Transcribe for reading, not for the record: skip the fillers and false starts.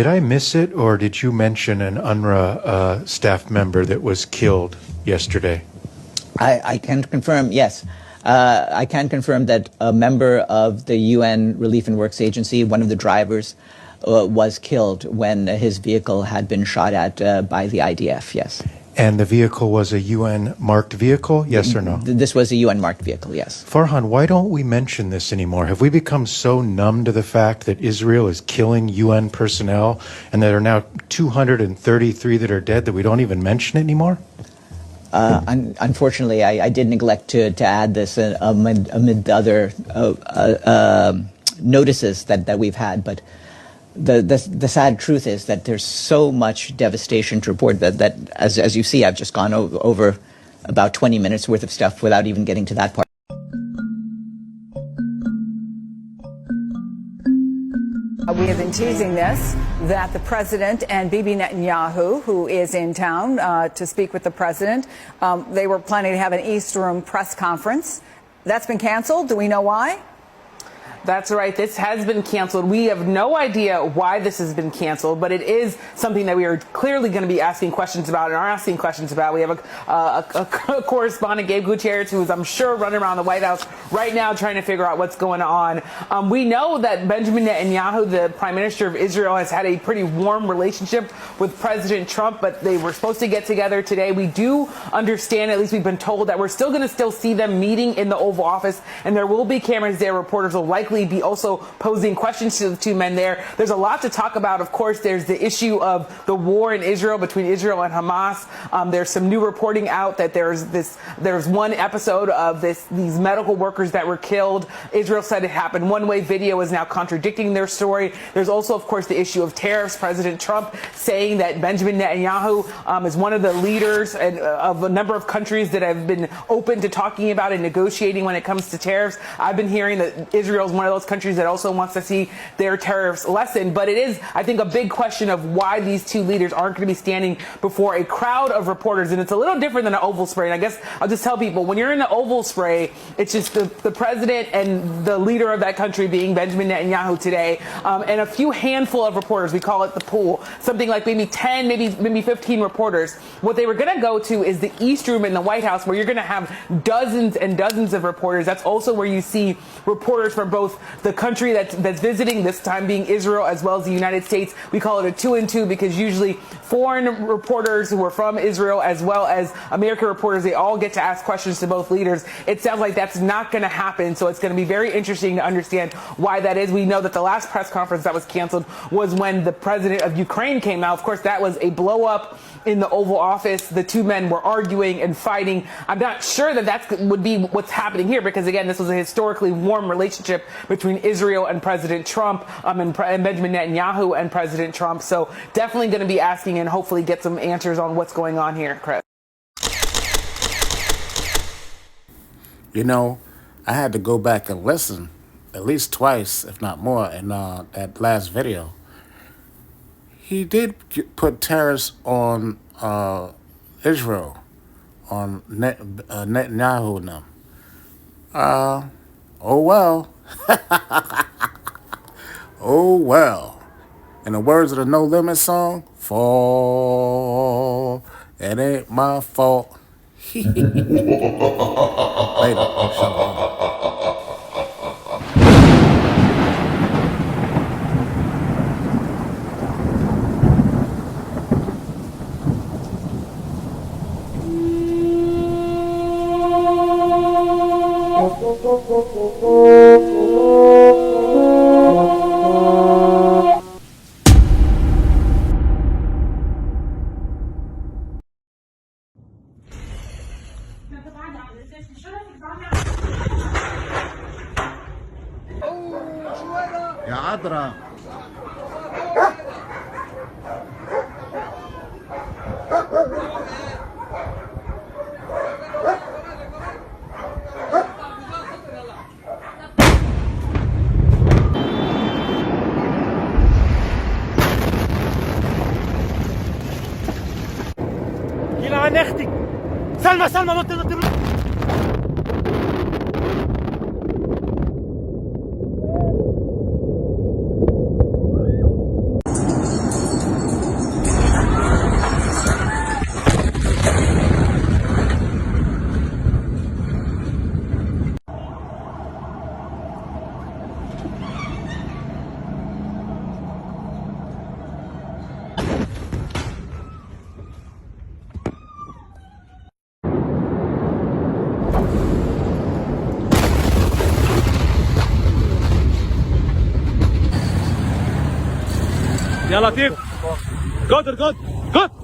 Did I miss it, or did you mention an UNRWA staff member that was killed yesterday? I can confirm, yes. I can confirm that a member of the UN Relief and Works Agency, one of the drivers, was killed when his vehicle had been shot at by the IDF, yes. And the vehicle was a UN-marked vehicle, yes or no? This was a UN-marked vehicle, yes. Farhan, why don't we mention this anymore? Have we become so numb to the fact that Israel is killing UN personnel and there are now 233 that are dead that we don't even mention it anymore? Unfortunately, I did neglect to add this amid the other notices that we've had, but the sad truth is that there's so much devastation to report that as you see, I've just gone over about 20 minutes worth of stuff without even getting to that part. We have been teasing this, that the president and Bibi Netanyahu, who is in town to speak with the president, they were planning to have an East Room press conference. That's been canceled. Do we know why? That's right. This has been canceled. We have no idea why this has been canceled, but it is something that we are clearly going to be asking questions about and are asking questions about. We have a correspondent, Gabe Gutierrez, who is, I'm sure, running around the White House right now trying to figure out what's going on. We know that Benjamin Netanyahu, the prime minister of Israel, has had a pretty warm relationship with President Trump, but they were supposed to get together today. We do understand, at least we've been told, that we're still going to see them meeting in the Oval Office, and there will be cameras there. Reporters will likely be also posing questions to the two men there. There's a lot to talk about. Of course, there's the issue of the war in Israel between Israel and Hamas. There's some new reporting out that there's one episode of these medical workers that were killed. Israel said it happened one way. Video is now contradicting their story. There's also, of course, the issue of tariffs. President Trump saying that Benjamin Netanyahu is one of the leaders of a number of countries that have been open to talking about and negotiating when it comes to tariffs. I've been hearing that Israel is one of those countries that also wants to see their tariffs lessened. But it is, I think, a big question of why these two leaders aren't going to be standing before a crowd of reporters. And it's a little different than an oval spray. And I guess I'll just tell people, when you're in the oval spray, it's just the president and the leader of that country being Benjamin Netanyahu today, and a few handful of reporters. We call it the pool. Something like maybe 10, maybe 15 reporters. What they were going to go to is the East Room in the White House, where you're going to have dozens and dozens of reporters. That's also where you see reporters from both the country that's visiting, this time being Israel, as well as the United States. We call it a 2 and 2 because usually foreign reporters who are from Israel, as well as American reporters, they all get to ask questions to both leaders. It sounds like that's not going to happen, so it's going to be very interesting to understand why that is. We know that the last press conference that was canceled was when the president of Ukraine came out. Of course, that was a blow up in the Oval Office. The two men were arguing and fighting. I'm not sure that would be what's happening here because, again, this was a historically warm relationship between Israel and President Trump, and Benjamin Netanyahu and President Trump. So definitely going to be asking and hopefully get some answers on what's going on here, Chris. You know, I had to go back and listen at least twice, if not more, in that last video. He did put tariffs on Israel, on Netanyahu and them. Oh well. Oh well. In the words of the No Limit song, fall, it ain't my fault. Later. Shalom. يا عذرا يلعن اختك سلمى سلمى ما تقدر يا لطيف. جود جود جود.